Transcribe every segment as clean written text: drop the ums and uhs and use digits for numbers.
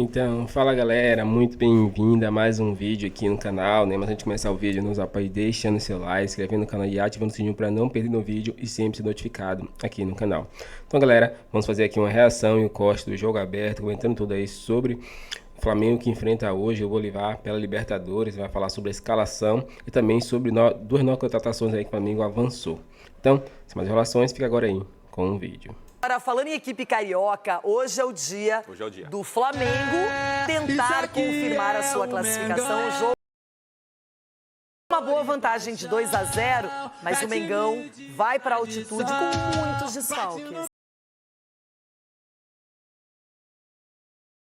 Então, fala galera, muito bem-vindo a mais um vídeo aqui no canal, né? Mas antes de começar o vídeo, nos apoie deixando seu like, se inscrevendo no canal e ativando o sininho para não perder o vídeo e sempre ser notificado aqui no canal. Então galera, vamos fazer aqui uma reação e o corte do jogo aberto, comentando tudo aí sobre o Flamengo que enfrenta hoje o Bolívar pela Libertadores, vai falar sobre a escalação e também sobre duas novas contratações aí que o Flamengo avançou. Então, sem mais enrolações, fica agora aí com o vídeo. Agora, falando em equipe carioca, hoje é o dia do Flamengo tentar confirmar a sua classificação. O jogo uma boa vantagem de 2-0, mas o Mengão vai para a altitude com muitos desfalques.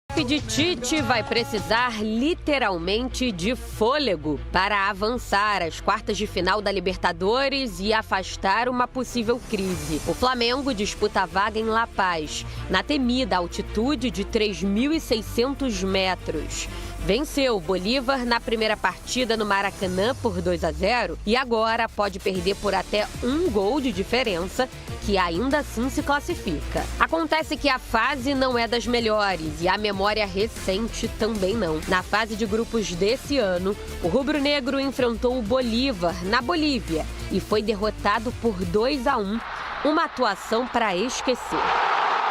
A equipe de Tite vai precisar literalmente de fôlego para avançar às quartas de final da Libertadores e afastar uma possível crise. O Flamengo disputa a vaga em La Paz, na temida altitude de 3.600 metros. Venceu o Bolívar na primeira partida no Maracanã por 2-0 e agora pode perder por até um gol de diferença, que ainda assim se classifica. Acontece que a fase não é das melhores e a memória recente também não. Na fase de grupos desse ano, o rubro-negro enfrentou o Bolívar na Bolívia e foi derrotado por 2-1, uma atuação para esquecer.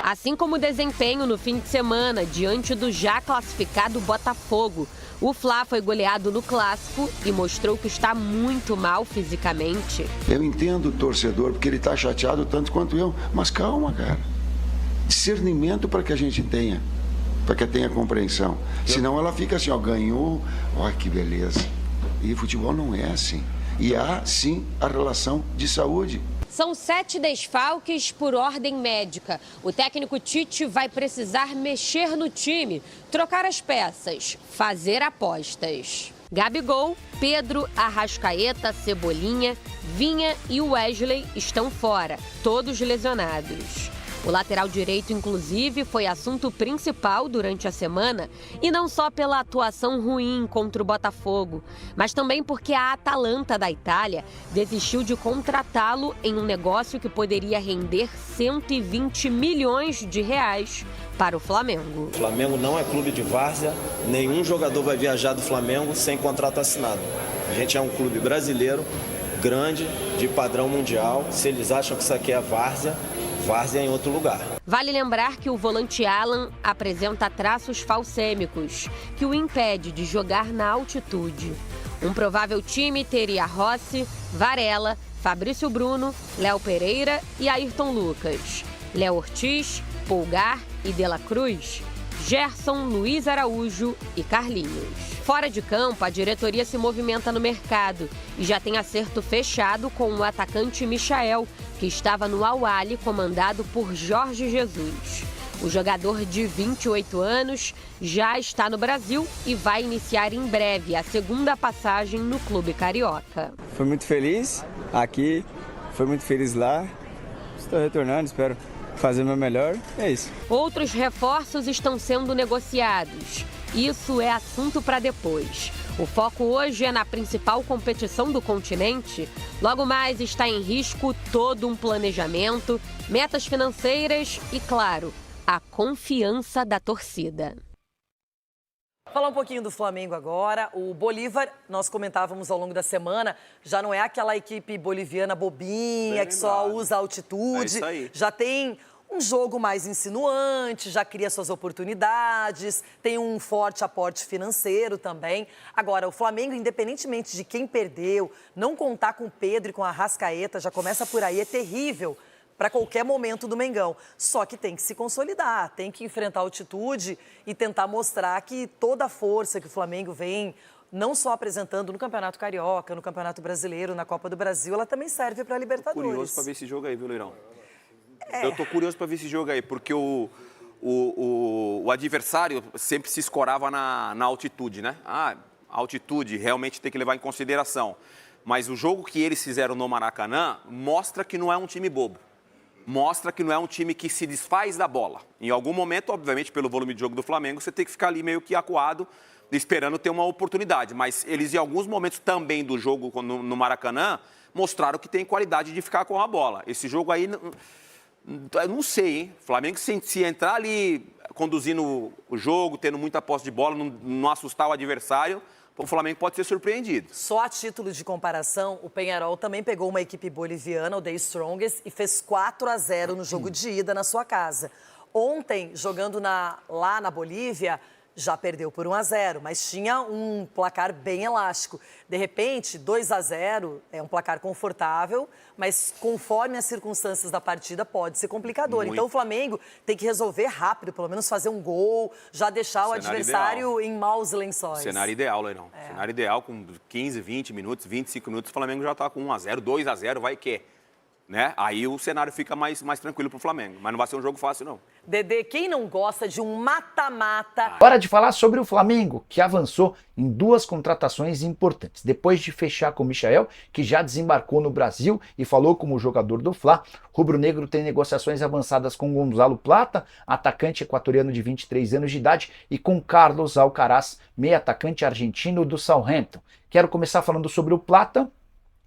Assim como o desempenho no fim de semana diante do já classificado Botafogo, o Fla foi goleado no Clássico e mostrou que está muito mal fisicamente. Eu entendo o torcedor porque ele está chateado tanto quanto eu, mas calma, cara. Discernimento para que a gente tenha, para que tenha compreensão. Senão ela fica assim, ó, ganhou, ó que beleza. E futebol não é assim. E há sim a relação de saúde. São 7 desfalques por ordem médica. O técnico Tite vai precisar mexer no time, trocar as peças, fazer apostas. Gabigol, Pedro, Arrascaeta, Cebolinha, Vinha e Wesley estão fora, todos lesionados. O lateral direito, inclusive, foi assunto principal durante a semana, e não só pela atuação ruim contra o Botafogo, mas também porque a Atalanta da Itália desistiu de contratá-lo em um negócio que poderia render 120 milhões de reais para o Flamengo. O Flamengo não é clube de várzea, nenhum jogador vai viajar do Flamengo sem contrato assinado. A gente é um clube brasileiro, grande, de padrão mundial. Se eles acham que isso aqui é várzea em outro lugar. Vale lembrar que o volante Alan apresenta traços falcêmicos, que o impede de jogar na altitude. Um provável time teria Rossi, Varela, Fabrício Bruno, Léo Pereira e Ayrton Lucas, Léo Ortiz, Pulgar e De La Cruz, Gerson, Luiz Araújo e Carlinhos. Fora de campo, a diretoria se movimenta no mercado e já tem acerto fechado com o atacante Michael, que estava no Al-Ahly, comandado por Jorge Jesus. O jogador de 28 anos já está no Brasil e vai iniciar em breve a segunda passagem no clube carioca. Fui muito feliz aqui, fui muito feliz lá. Estou retornando, espero fazer o meu melhor, é isso. Outros reforços estão sendo negociados. Isso é assunto para depois. O foco hoje é na principal competição do continente. Logo mais está em risco todo um planejamento, metas financeiras e, claro, a confiança da torcida. Falar um pouquinho do Flamengo agora. O Bolívar, nós comentávamos ao longo da semana, já não é aquela equipe boliviana bobinha que só usa altitude. É isso aí. Já tem um jogo mais insinuante, já cria suas oportunidades, tem um forte aporte financeiro também. Agora, o Flamengo, independentemente de quem perdeu, não contar com o Pedro e com a Arrascaeta, já começa por aí, é terrível para qualquer momento do Mengão. Só que tem que se consolidar, tem que enfrentar a altitude e tentar mostrar que toda a força que o Flamengo vem não só apresentando no Campeonato Carioca, no Campeonato Brasileiro, na Copa do Brasil, ela também serve para a Libertadores. Curioso para ver esse jogo aí, viu, Leirão? Eu tô curioso para ver esse jogo aí, porque o adversário sempre se escorava na altitude, né? A altitude realmente tem que levar em consideração. Mas o jogo que eles fizeram no Maracanã mostra que não é um time bobo. Mostra que não é um time que se desfaz da bola. Em algum momento, obviamente, pelo volume de jogo do Flamengo, você tem que ficar ali meio que acuado, esperando ter uma oportunidade. Mas eles, em alguns momentos também do jogo no Maracanã, mostraram que tem qualidade de ficar com a bola. Esse jogo aí Eu não sei, hein? O Flamengo, se entrar ali conduzindo o jogo, tendo muita posse de bola, não assustar o adversário, o Flamengo pode ser surpreendido. Só a título de comparação, o Peñarol também pegou uma equipe boliviana, o The Strongest, e fez 4-0 no jogo de ida na sua casa. Ontem, jogando lá na Bolívia, já perdeu por 1-0, mas tinha um placar bem elástico. De repente, 2-0 é um placar confortável, mas conforme as circunstâncias da partida pode ser complicador. Muito. Então o Flamengo tem que resolver rápido, pelo menos fazer um gol, já deixar o adversário em maus lençóis. Cenário ideal, Leirão. Cenário ideal, com 15, 20 minutos, 25 minutos, o Flamengo já está com 1-0, 2-0, vai que... Né? Aí o cenário fica mais tranquilo para o Flamengo. Mas não vai ser um jogo fácil, não. Dedê, quem não gosta de um mata-mata? Hora de falar sobre o Flamengo, que avançou em 2 contratações importantes. Depois de fechar com o Michael, que já desembarcou no Brasil e falou como jogador do Fla, rubro-negro tem negociações avançadas com Gonzalo Plata, atacante equatoriano de 23 anos de idade, e com Carlos Alcaraz, meio atacante argentino do Southampton. Quero começar falando sobre o Plata.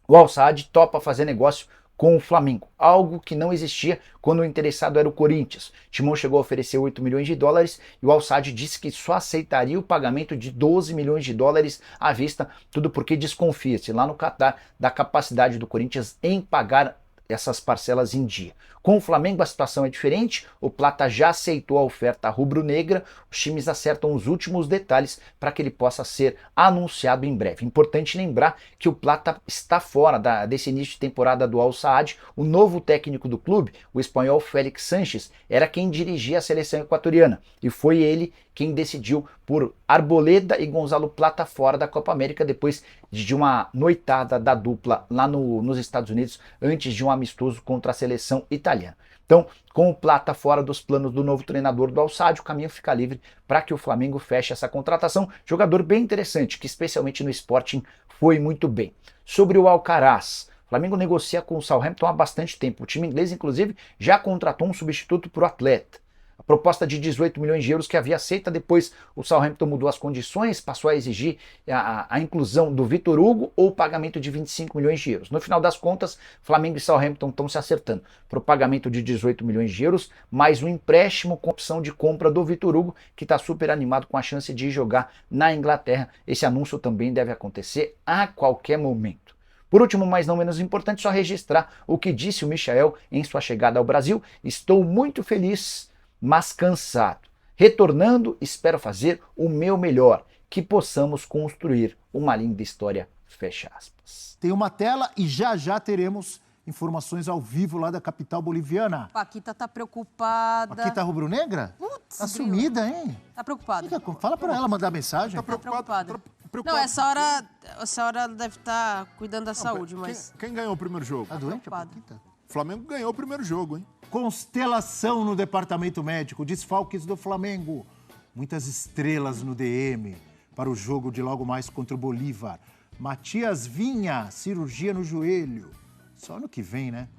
O Al Sadd topa fazer negócio com o Flamengo, algo que não existia quando o interessado era o Corinthians. Timão chegou a oferecer 8 milhões de dólares e o Al Sadd disse que só aceitaria o pagamento de 12 milhões de dólares à vista, tudo porque desconfia-se lá no Catar da capacidade do Corinthians em pagar essas parcelas em dia. Com o Flamengo a situação é diferente, o Plata já aceitou a oferta rubro-negra, os times acertam os últimos detalhes para que ele possa ser anunciado em breve. Importante lembrar que o Plata está fora desse início de temporada do Al Sadd. O novo técnico do clube, o espanhol Félix Sánchez, era quem dirigia a seleção equatoriana e foi ele quem decidiu por Arboleda e Gonzalo Plata fora da Copa América depois de uma noitada da dupla lá nos Estados Unidos antes de um amistoso contra a seleção italiana. Então, com o Plata fora dos planos do novo treinador do Al Sadd, o caminho fica livre para que o Flamengo feche essa contratação. Jogador bem interessante, que especialmente no Sporting foi muito bem. Sobre o Alcaraz, o Flamengo negocia com o Southampton há bastante tempo. O time inglês, inclusive, já contratou um substituto para o atleta. A proposta de 18 milhões de euros que havia aceita, depois o Southampton mudou as condições, passou a exigir a inclusão do Vitor Hugo ou o pagamento de 25 milhões de euros. No final das contas, Flamengo e Southampton estão se acertando para o pagamento de 18 milhões de euros, mais um empréstimo com opção de compra do Vitor Hugo, que está super animado com a chance de jogar na Inglaterra. Esse anúncio também deve acontecer a qualquer momento. Por último, mas não menos importante, só registrar o que disse o Michael em sua chegada ao Brasil. Estou muito feliz, mas cansado. Retornando, espero fazer o meu melhor, que possamos construir uma linda história, fecha aspas. Tem uma tela e já teremos informações ao vivo lá da capital boliviana. Paquita tá preocupada. Paquita rubro-negra? Putz, tá sumida, hein? Tá preocupada. Fala pra ela mandar mensagem. Tá preocupada. Não, essa hora ela deve estar cuidando da saúde, mas... Quem ganhou o primeiro jogo? Tá doente a Paquita? O Flamengo ganhou o primeiro jogo, hein? Constelação no departamento médico, desfalques do Flamengo. Muitas estrelas no DM para o jogo de logo mais contra o Bolívar. Matias Vinha, cirurgia no joelho. Só no que vem, né?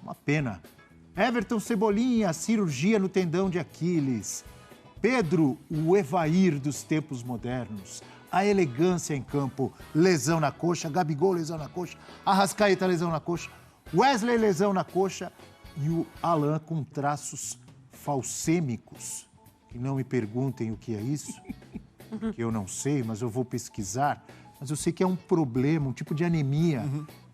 Uma pena. Everton Cebolinha, cirurgia no tendão de Aquiles. Pedro, o Evair dos tempos modernos. A elegância em campo, lesão na coxa. Gabigol, lesão na coxa. Arrascaeta, lesão na coxa. Wesley, lesão na coxa. E o Alan com traços falsêmicos. Que não me perguntem o que é isso, que eu não sei, mas eu vou pesquisar. Mas eu sei que é um problema, um tipo de anemia,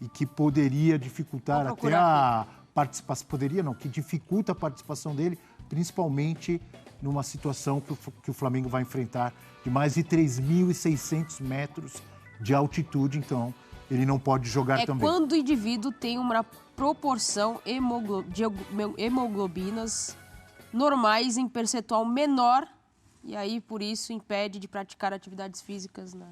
e que poderia dificultar até a participação. Poderia não, que dificulta a participação dele, principalmente numa situação que o Flamengo vai enfrentar de mais de 3.600 metros de altitude. Então, ele não pode jogar também. É quando o indivíduo tem uma proporção de hemoglobinas normais em percentual menor, e aí, por isso, impede de praticar atividades físicas, né?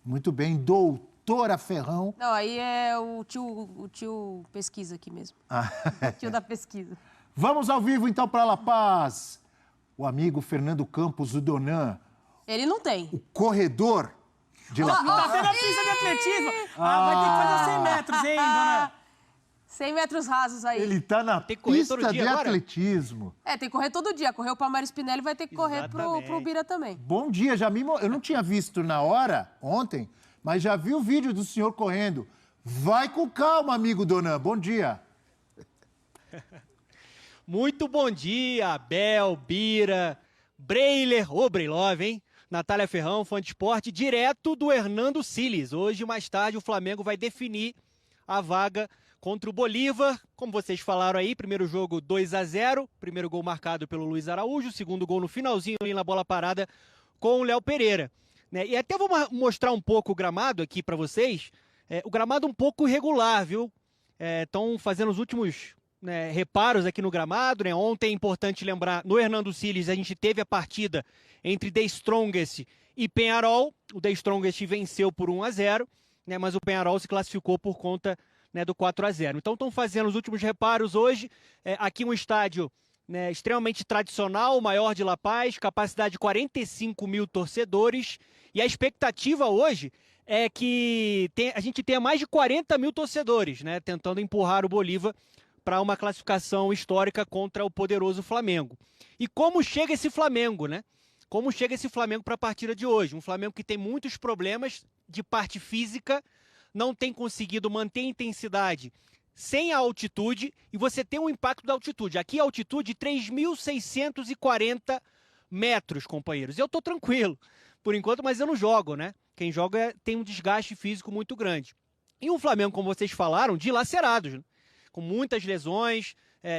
Muito bem, doutora Ferrão. Não, aí é o tio pesquisa aqui mesmo. O tio da pesquisa. Vamos ao vivo, então, para La Paz. O amigo Fernando Campos, o Donan. Ele não tem. O corredor de La Paz. Tá vendo a pista de atletismo? Vai ter que fazer 100 metros, hein, Donan? 100 metros rasos aí. Ele tá na pista de atletismo. Tem que correr todo dia. Correu para Mário Spinelli, vai ter que correr pro Bira também. Bom dia, eu não tinha visto na hora, ontem, mas já vi o vídeo do senhor correndo. Vai com calma, amigo Donan. Bom dia. Muito bom dia, Abel, Bira, Breiler, ô Breilov, hein? Natália Ferrão, fã de esporte, direto do Hernando Siles. Hoje, mais tarde, o Flamengo vai definir a vaga contra o Bolívar. Como vocês falaram aí, primeiro jogo 2-0, primeiro gol marcado pelo Luiz Araújo, segundo gol no finalzinho ali na bola parada com o Léo Pereira. Né? E até vou mostrar um pouco o gramado aqui para vocês. O gramado um pouco irregular, viu? Estão fazendo os últimos reparos aqui no gramado, né? Ontem é importante lembrar, no Hernando Siles a gente teve a partida entre The Strongest e Peñarol. O The Strongest venceu por 1-0, né? Mas o Peñarol se classificou por conta, né, do 4-0. Então estão fazendo os últimos reparos hoje. Aqui um estádio, né, extremamente tradicional, o maior de La Paz, capacidade de 45 mil torcedores. E a expectativa hoje é que a gente tenha mais de 40 mil torcedores, né, tentando empurrar o Bolívar para uma classificação histórica contra o poderoso Flamengo. E como chega esse Flamengo, né? Como chega esse Flamengo para a partida de hoje? Um Flamengo que tem muitos problemas de parte física, não tem conseguido manter a intensidade sem a altitude, e você tem um impacto da altitude. Aqui a altitude 3.640 metros, companheiros. Eu estou tranquilo, por enquanto, mas eu não jogo, né? Quem joga tem um desgaste físico muito grande. E um Flamengo, como vocês falaram, dilacerados, né? Com muitas lesões,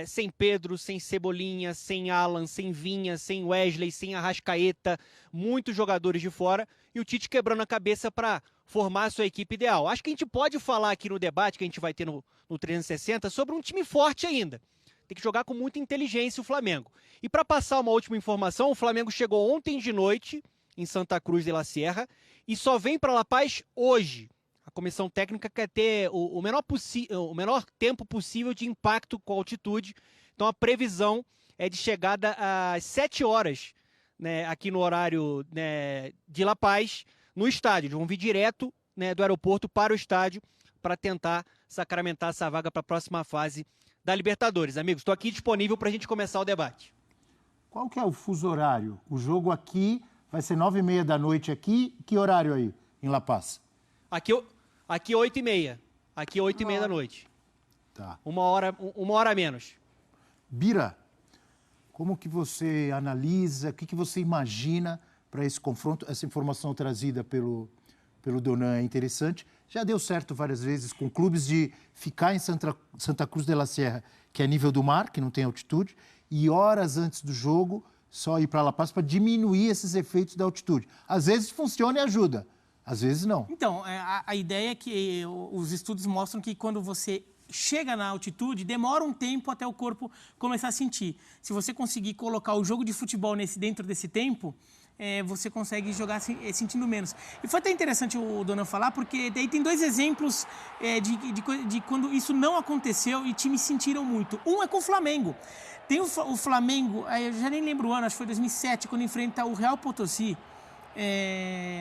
sem Pedro, sem Cebolinha, sem Alan, sem Vinha, sem Wesley, sem Arrascaeta, muitos jogadores de fora, e o Tite quebrando a cabeça para formar a sua equipe ideal. Acho que a gente pode falar aqui no debate que a gente vai ter no 360 sobre um time forte ainda. Tem que jogar com muita inteligência o Flamengo. E para passar uma última informação, o Flamengo chegou ontem de noite em Santa Cruz de la Sierra e só vem para La Paz hoje. A comissão técnica quer ter o menor tempo possível de impacto com a altitude. Então a previsão é de chegada às 7 horas, né, aqui no horário, né, de La Paz, no estádio. Eles vão vir direto, né, do aeroporto para o estádio para tentar sacramentar essa vaga para a próxima fase da Libertadores. Amigos, estou aqui disponível para a gente começar o debate. Qual que é o fuso horário? O jogo aqui vai ser 9h30 da noite aqui. Que horário aí, em La Paz? Aqui 8h30. Aqui 8h30 da noite. Tá. Uma hora a menos. Bira, como que você analisa, o que você imagina para esse confronto? Essa informação trazida pelo Donan é interessante. Já deu certo várias vezes com clubes de ficar em Santa Cruz de la Sierra, que é nível do mar, que não tem altitude, e horas antes do jogo só ir para La Paz para diminuir esses efeitos da altitude. Às vezes funciona e ajuda, às vezes não. Então, a ideia é que os estudos mostram que quando você chega na altitude, demora um tempo até o corpo começar a sentir. Se você conseguir colocar o jogo de futebol dentro desse tempo, você consegue jogar sentindo menos. E foi até interessante o Donan falar, porque daí tem dois exemplos de quando isso não aconteceu e times sentiram muito. Um é com o Flamengo. Tem o Flamengo, eu já nem lembro o ano, acho que foi 2007, quando enfrenta o Real Potosí,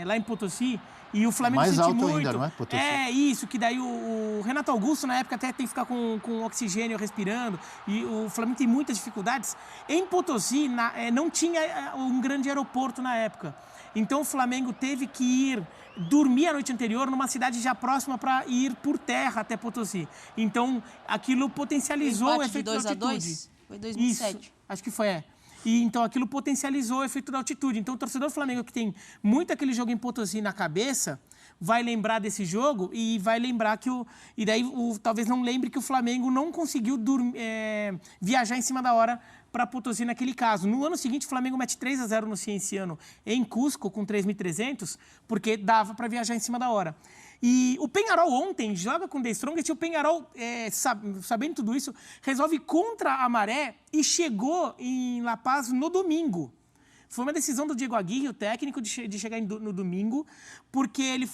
lá em Potosí, e o Flamengo mais sentiu alto muito. ainda, não é? Potosí. Isso, que daí o Renato Augusto, na época, até tem que ficar com oxigênio respirando, e o Flamengo tem muitas dificuldades. Em Potosí, não tinha um grande aeroporto na época. Então o Flamengo teve que dormir a noite anterior numa cidade já próxima para ir por terra até Potosí. Então aquilo potencializou o efeito da altitude. Foi 2007. Isso, acho que foi, E então aquilo potencializou o efeito da altitude. Então o torcedor do Flamengo que tem muito aquele jogo em Potosí na cabeça vai lembrar desse jogo e vai lembrar que talvez não lembre que o Flamengo não conseguiu viajar em cima da hora para Potosí naquele caso. No ano seguinte o Flamengo mete 3-0 no Cienciano em Cusco com 3.300 porque dava para viajar em cima da hora. E o Peñarol ontem joga com o The Strongest e o Peñarol, sabendo tudo isso, resolve contra a maré e chegou em La Paz no domingo. Foi uma decisão do Diego Aguirre, o técnico, de chegar no domingo, porque ele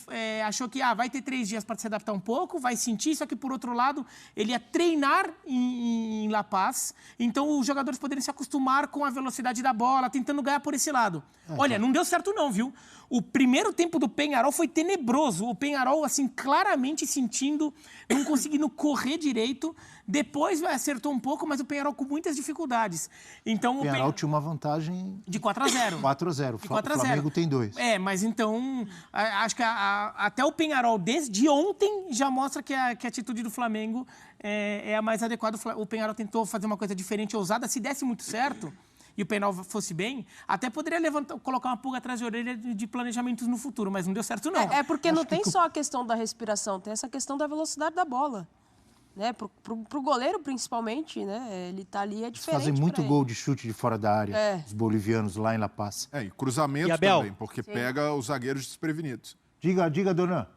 achou que vai ter 3 dias para se adaptar um pouco, vai sentir, só que, por outro lado, ele ia treinar em La Paz, então os jogadores poderiam se acostumar com a velocidade da bola, tentando ganhar por esse lado. Olha, não deu certo não, viu? O primeiro tempo do Peñarol foi tenebroso, o Peñarol, assim, claramente sentindo, não conseguindo correr direito, depois acertou um pouco, mas o Peñarol com muitas dificuldades. Então, o Peñarol tinha uma vantagem de 4-0. 4x0. 4x0. O Flamengo tem 2. Mas então, acho que até o Peñarol, desde ontem, já mostra que a atitude do Flamengo é a mais adequada. O Peñarol tentou fazer uma coisa diferente, ousada. Se desse muito certo e o Peñarol fosse bem, até poderia colocar uma pulga atrás da orelha de planejamentos no futuro, mas não deu certo, não. Porque acho não tem só a questão da respiração, tem essa questão da velocidade da bola. Né? Pro goleiro, principalmente, né? Ele tá ali, é diferente. Fazem muito gol de chute de fora da área, os bolivianos lá em La Paz. E cruzamento também, porque pega os zagueiros desprevenidos. Diga, Donan.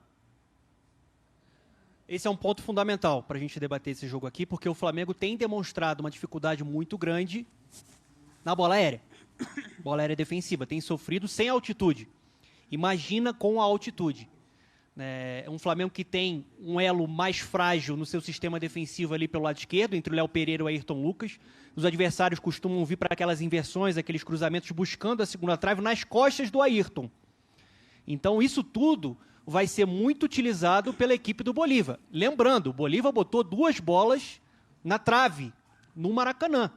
Esse é um ponto fundamental para a gente debater esse jogo aqui, porque o Flamengo tem demonstrado uma dificuldade muito grande na bola aérea. Bola aérea defensiva, tem sofrido sem altitude. Imagina com a altitude. É um Flamengo que tem um elo mais frágil no seu sistema defensivo ali pelo lado esquerdo, entre o Léo Pereira e o Ayrton Lucas. Os adversários costumam vir para aquelas inversões, aqueles cruzamentos buscando a segunda trave nas costas do Ayrton. Então isso tudo vai ser muito utilizado pela equipe do Bolívar. Lembrando, o Bolívar botou 2 bolas na trave, no Maracanã.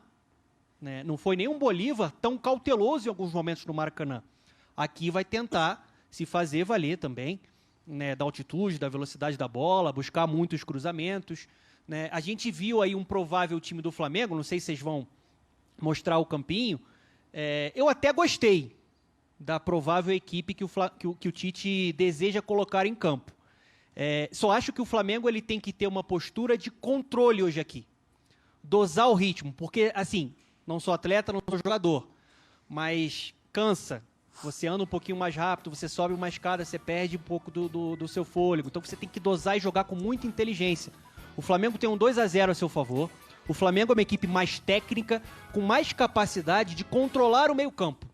Não foi nenhum Bolívar tão cauteloso em alguns momentos no Maracanã. Aqui vai tentar se fazer valer também, da altitude, da velocidade da bola, buscar muitos cruzamentos. A gente viu aí um provável time do Flamengo, não sei se vocês vão mostrar o campinho, eu até gostei da provável equipe que o Tite deseja colocar em campo. Só acho que o Flamengo ele tem que ter uma postura de controle hoje aqui. Dosar o ritmo, porque, assim, não sou atleta, não sou jogador, mas cansa. Você anda um pouquinho mais rápido, você sobe uma escada, você perde um pouco do seu fôlego. Então você tem que dosar e jogar com muita inteligência. O Flamengo tem um 2x0 a seu favor. O Flamengo é uma equipe mais técnica, com mais capacidade de controlar o meio-campo.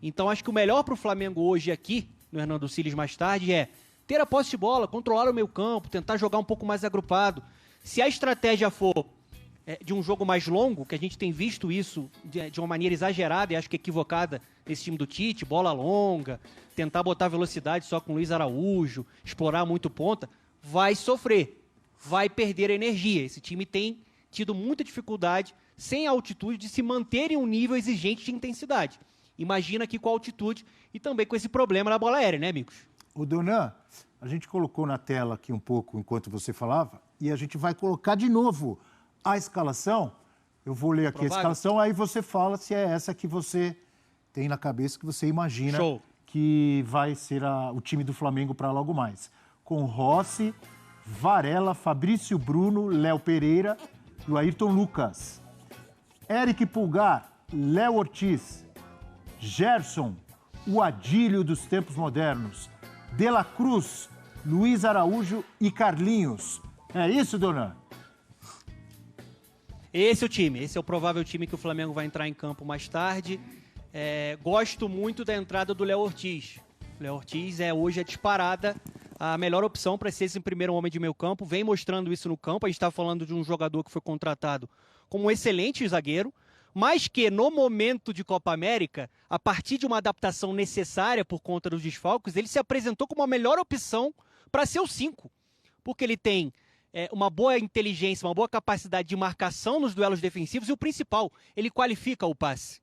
Então acho que o melhor para o Flamengo hoje aqui, no Hernando Siles mais tarde, é ter a posse de bola, controlar o meio-campo, tentar jogar um pouco mais agrupado. Se a estratégia for de um jogo mais longo, que a gente tem visto isso de uma maneira exagerada e acho que equivocada nesse time do Tite, bola longa, tentar botar velocidade só com o Luiz Araújo, explorar muito ponta, vai sofrer, vai perder energia. Esse time tem tido muita dificuldade, sem altitude, de se manter em um nível exigente de intensidade. Imagina aqui com a altitude e também com esse problema na bola aérea, né, amigos? O Donan, a gente colocou na tela aqui um pouco enquanto você falava e a gente vai colocar de novo a escalação. Eu vou ler aqui a escalação, aí você fala se é essa que você tem na cabeça, que você imagina que vai ser o time do Flamengo para logo mais. Com Rossi, Varela, Fabrício Bruno, Léo Pereira e o Ayrton Lucas. Eric Pulgar, Léo Ortiz, Gerson, o Adílio dos tempos modernos, De La Cruz, Luiz Araújo e Carlinhos. É isso, Donan? Esse é o time, esse é o provável time que o Flamengo vai entrar em campo mais tarde. Gosto muito da entrada do Léo Ortiz. O Léo Ortiz é hoje a disparada, a melhor opção para ser esse primeiro homem de meio campo. Vem mostrando isso no campo. A gente está falando de um jogador que foi contratado como um excelente zagueiro, mas que no momento de Copa América, a partir de uma adaptação necessária por conta dos desfalques, ele se apresentou como a melhor opção para ser o 5. Porque ele tem uma boa inteligência, uma boa capacidade de marcação nos duelos defensivos e o principal, ele qualifica o passe.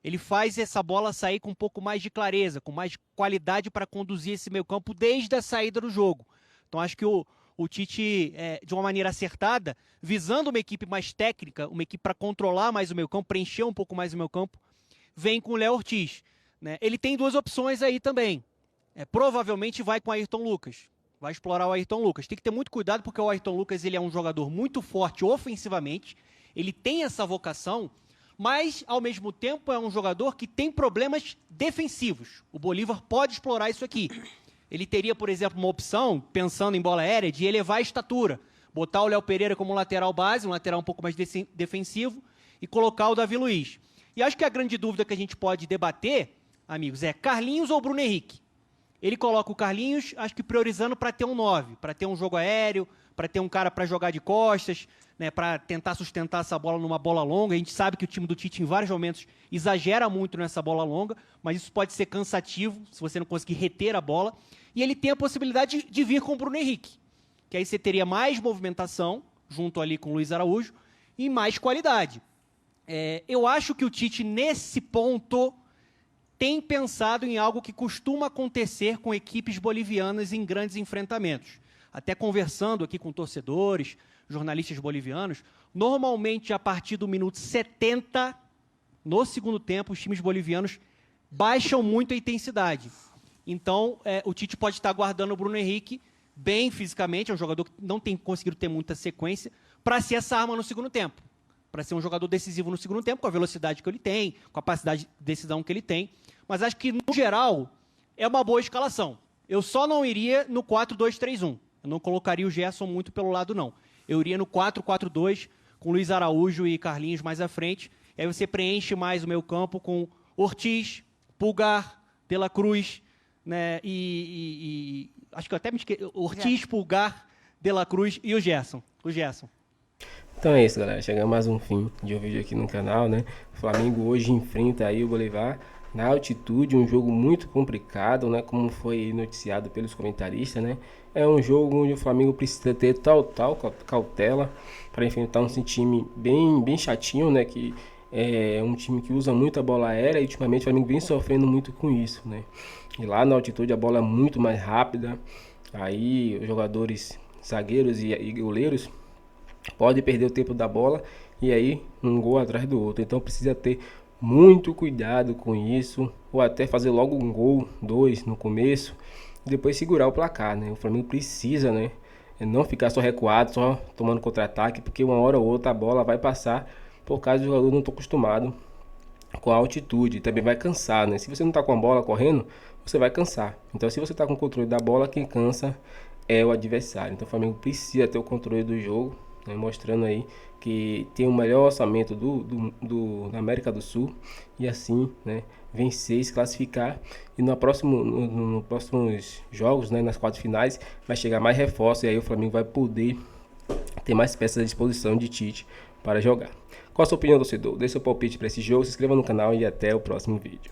Ele faz essa bola sair com um pouco mais de clareza, com mais qualidade para conduzir esse meio campo desde a saída do jogo. Então acho que o Tite, de uma maneira acertada, visando uma equipe mais técnica, uma equipe para controlar mais o meio campo, preencher um pouco mais o meio campo, vem com o Léo Ortiz. Ele tem 2 opções aí também. Provavelmente vai com o Ayrton Lucas. Vai explorar o Ayrton Lucas. Tem que ter muito cuidado porque o Ayrton Lucas ele é um jogador muito forte ofensivamente. Ele tem essa vocação, mas ao mesmo tempo é um jogador que tem problemas defensivos. O Bolívar pode explorar isso aqui. Ele teria, por exemplo, uma opção, pensando em bola aérea, de elevar a estatura. Botar o Léo Pereira como lateral base, um lateral um pouco mais defensivo, e colocar o Davi Luiz. E acho que a grande dúvida que a gente pode debater, amigos, é Carlinhos ou Bruno Henrique? Ele coloca o Carlinhos, acho que priorizando para ter um 9, para ter um jogo aéreo, para ter um cara para jogar de costas, para tentar sustentar essa bola numa bola longa. A gente sabe que o time do Tite, em vários momentos, exagera muito nessa bola longa, mas isso pode ser cansativo se você não conseguir reter a bola. E ele tem a possibilidade de vir com o Bruno Henrique, que aí você teria mais movimentação, junto ali com o Luiz Araújo, e mais qualidade. Eu acho que o Tite, nesse ponto, tem pensado em algo que costuma acontecer com equipes bolivianas em grandes enfrentamentos. Até conversando aqui com torcedores, jornalistas bolivianos, normalmente a partir do minuto 70, no segundo tempo, os times bolivianos baixam muito a intensidade. Então, o Tite pode estar aguardando o Bruno Henrique bem fisicamente, é um jogador que não tem conseguido ter muita sequência, para ser essa arma no segundo tempo. Para ser um jogador decisivo no segundo tempo, com a velocidade que ele tem, com a capacidade de decisão que ele tem. Mas acho que, no geral, é uma boa escalação. Eu só não iria no 4-2-3-1. Eu não colocaria o Gerson muito pelo lado, não. Eu iria no 4-4-2, com Luiz Araújo e Carlinhos mais à frente. E aí você preenche mais o meio campo com Ortiz, Pulgar, De La Cruz, né, acho que eu até me esqueci. Ortiz, Pulgar, De La Cruz e o Gerson. Então é isso, galera. Chegamos a mais um fim de um vídeo aqui no canal, né? O Flamengo hoje enfrenta aí o Bolívar na altitude, um jogo muito complicado, né? Como foi noticiado pelos comentaristas, né? É um jogo onde o Flamengo precisa ter tal cautela para enfrentar um time bem chatinho, né? Que é um time que usa muito a bola aérea e ultimamente o Flamengo vem sofrendo muito com isso, né? E lá na altitude a bola é muito mais rápida, aí os jogadores, zagueiros e goleiros podem perder o tempo da bola e aí um gol atrás do outro. Então precisa ter muito cuidado com isso, ou até fazer logo um gol, 2 no começo, e depois segurar o placar, né? O Flamengo precisa, né? Não ficar só recuado, só tomando contra-ataque, porque uma hora ou outra a bola vai passar por causa do jogador não estar acostumado com a altitude. Também vai cansar, né? Se você não está com a bola correndo, você vai cansar. Então se você está com o controle da bola, quem cansa é o adversário. Então o Flamengo precisa ter o controle do jogo, né? Mostrando aí que tem o melhor orçamento da América do Sul e assim, né, vencer e se classificar. E nos próximos jogos, né, nas quartas finais, vai chegar mais reforços e aí o Flamengo vai poder ter mais peças à disposição de Tite para jogar. Qual a sua opinião, torcedor? Deixe seu palpite para esse jogo, se inscreva no canal e até o próximo vídeo.